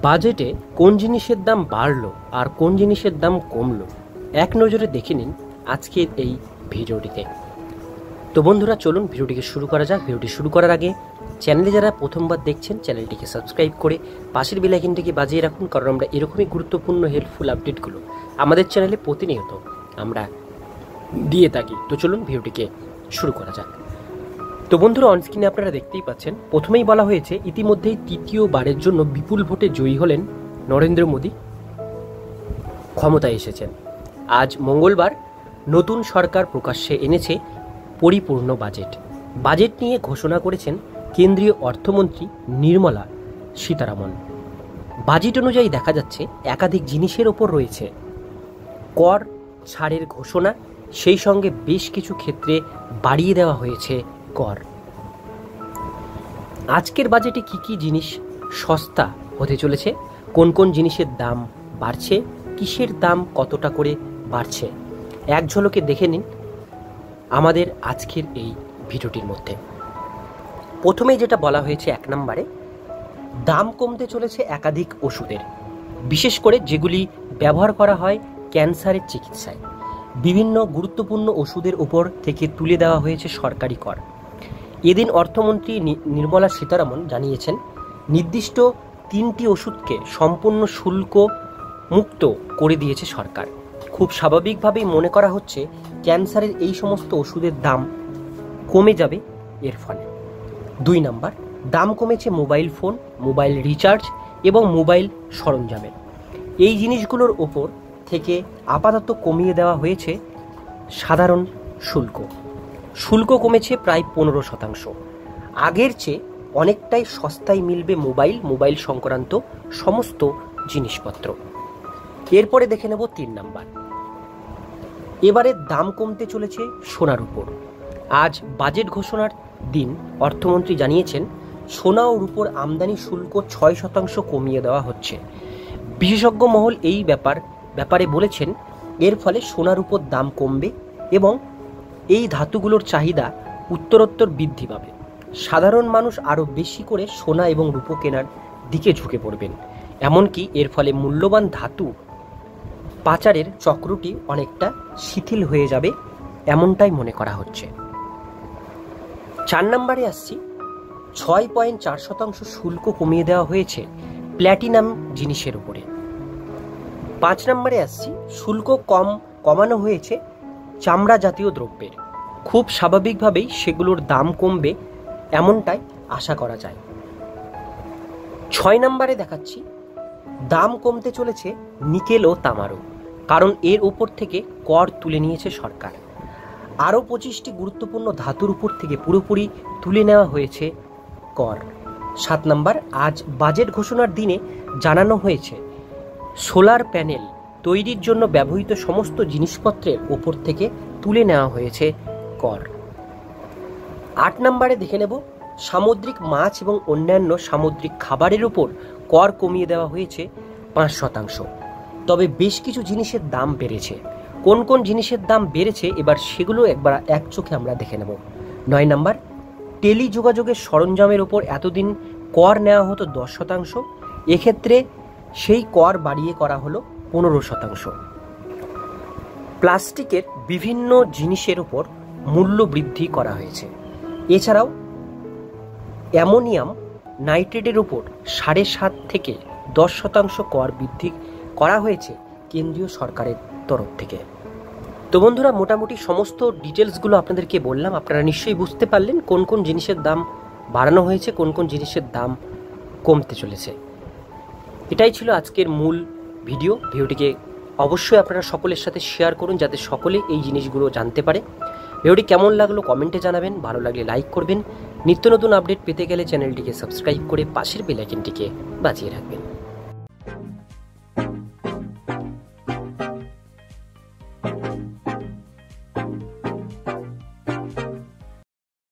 বাজেটে কোন জিনিসের দাম বাড়লো আর কোন জিনিসের দাম কমলো এক নজরে দেখে নিন আজকের এই ভিডিওটিতে। তো বন্ধুরা চলুন ভিডিওটিকে শুরু করা যাক। ভিডিওটি শুরু করার আগে চ্যানেলে যারা প্রথমবার দেখছেন চ্যানেলটিকে সাবস্ক্রাইব করে পাশের বেল আইকনটিকে বাজিয়ে রাখুন, কারণ আমরা এরকমই গুরুত্বপূর্ণ হেল্পফুল আপডেটগুলো আমাদের চ্যানেলে প্রতিনিয়ত আমরা দিয়ে থাকি। তো চলুন ভিডিওটিকে শুরু করা যাক। তো বন্ধুরা অনস্ক্রিনে আপনারা দেখতেই পাচ্ছেন, প্রথমেই বলা হয়েছে ইতিমধ্যেই তৃতীয়বারের জন্য বিপুল ভোটে জয়ী হলেন নরেন্দ্র মোদী, ক্ষমতায় এসেছেন। আজ মঙ্গলবার নতুন সরকার প্রকাশ্যে এনেছে পরিপূর্ণ বাজেট নিয়ে ঘোষণা করেছেন কেন্দ্রীয় অর্থমন্ত্রী নির্মলা সীতারামন। বাজেট অনুযায়ী দেখা যাচ্ছে একাধিক জিনিসের ওপর রয়েছে কর ছাড়ের ঘোষণা, সেই সঙ্গে বেশ কিছু ক্ষেত্রে বাড়িয়ে দেওয়া হয়েছে কর। আজকের বাজেটে কি কি জিনিস সস্তা হতে চলেছে, কোন কোন জিনিসের দাম বাড়ছে, কিসের দাম কতটা করে বাড়ছে, এক ঝলকে দেখে নিন আমাদের আজকের এই ভিডিওটির মধ্যে। প্রথমেই যেটা বলা হয়েছে, এক নম্বরে দাম কমতে চলেছে একাধিক ওষুধের, বিশেষ করে যেগুলি ব্যবহার করা হয় ক্যান্সারের চিকিৎসায়। বিভিন্ন গুরুত্বপূর্ণ ওষুধের উপর থেকে তুলে দেওয়া হয়েছে সরকারি কর। এদিন অর্থমন্ত্রী নির্মলা সীতারামন জানিয়েছেন, নির্দিষ্ট 3টি ওষুধকে সম্পূর্ণ শুল্ক মুক্ত করে দিয়েছে সরকার। খুব স্বাভাবিকভাবেই মনে করা হচ্ছে ক্যান্সারের এই সমস্ত ওষুধের দাম কমে যাবে এর ফলে। 2 নম্বর, দাম কমেছে মোবাইল ফোন, মোবাইল রিচার্জ এবং মোবাইল সরঞ্জামের। এই জিনিসগুলোর ওপর থেকে আপাতত কমিয়ে দেওয়া হয়েছে সাধারণ শুল্ক কমেছে প্রায় 15%। আগের চেয়ে অনেকটাই সস্তায় মিলবে মোবাইল সংক্রান্ত সমস্ত জিনিসপত্র। এরপরে দেখে নেব 3 নাম্বার, এবারে দাম কমতে চলেছে সোনার উপর। আজ বাজেট ঘোষণার দিন অর্থমন্ত্রী জানিয়েছেন, সোনা ও রূপোর আমদানি শুল্ক 6% কমিয়ে দেওয়া হচ্ছে। বিশেষজ্ঞ মহল এই ব্যাপারে বলেছেন, এর ফলে সোনার উপর দাম কমবে এবং এই ধাতুগুলোর চাহিদা উত্তরোত্তর বৃদ্ধি পাবে। সাধারণ মানুষ আরও বেশি করে সোনা এবং রূপো কেনার দিকে ঝুঁকে পড়বেন। এমনকি এর ফলে মূল্যবান ধাতু পাচারের চক্রটি অনেকটা শিথিল হয়ে যাবে, এমনটাই মনে করা হচ্ছে। 4 নম্বরে আসছি, 6.4% শুল্ক কমিয়ে দেওয়া হয়েছে প্ল্যাটিনাম জিনিসের উপরে। 5 নম্বরে আসছি, শুল্ক কমানো হয়েছে চামড়া জাতীয় দ্রব্যের। খুব স্বাভাবিকভাবেই সেগুলোর দাম কমবে, এমনটাই আশা করা যায়। 6 নম্বরে দেখাচ্ছি, দাম কমতে চলেছে নিকেল ও তামারও, কারণ এর উপর থেকে কর তুলে নিয়েছে সরকার। আরও 25টি গুরুত্বপূর্ণ ধাতুর উপর থেকে পুরোপুরি তুলে নেওয়া হয়েছে কর। 7 নম্বর, আজ বাজেট ঘোষণার দিনে জানানো হয়েছে সোলার প্যানেল তৈরির জন্য ব্যবহৃত সমস্ত জিনিসপত্রের উপর থেকে তুলে নেওয়া হয়েছে কর। 8 নম্বরে দেখে নেব, সামুদ্রিক মাছ এবং অন্যান্য সামুদ্রিক খাবারের উপর কর কমিয়ে দেওয়া হয়েছে 5%। তবে বেশ কিছু জিনিসের দাম বেড়েছে। কোন কোন জিনিসের দাম বেড়েছে এবার সেগুলো একবার এক চোখে আমরা দেখে নেব। 9 নম্বর, টেলিযোগাযোগের সরঞ্জামের উপর এতদিন কর নেওয়া হতো 10%, এক্ষেত্রে সেই কর বাড়িয়ে করা হলো 15%। প্লাস্টিকের বিভিন্ন জিনিসের উপর মূল্য বৃদ্ধি করা হয়েছে। এছাড়াও অ্যামোনিয়াম নাইট্রেটের উপর 7.5 থেকে 10% কর বৃদ্ধি করা হয়েছে কেন্দ্রীয় সরকারের তরফ থেকে। তো বন্ধুরা মোটামুটি সমস্ত ডিটেলসগুলো আপনাদেরকে বললাম। আপনারা নিশ্চয়ই বুঝতে পারলেন কোন কোন জিনিসের দাম বাড়ানো হয়েছে, কোন কোন জিনিসের দাম কমতে চলেছে। এটাই ছিল আজকের মূল ভিডিওটিকে অবশ্যই আপনারা সকলের সাথে শেয়ার করুন, যাতে সকলে এই জিনিসগুলো জানতে পারে। ভিডিওটি কেমন লাগলো কমেন্টে জানাবেন, ভালো লাগলে লাইক করবেন। নিত্য নতুন আপডেট পেতে গেলে চ্যানেলটিকে সাবস্ক্রাইব করে পাশের বেল আইকনটিকে বাজিয়ে রাখবেন।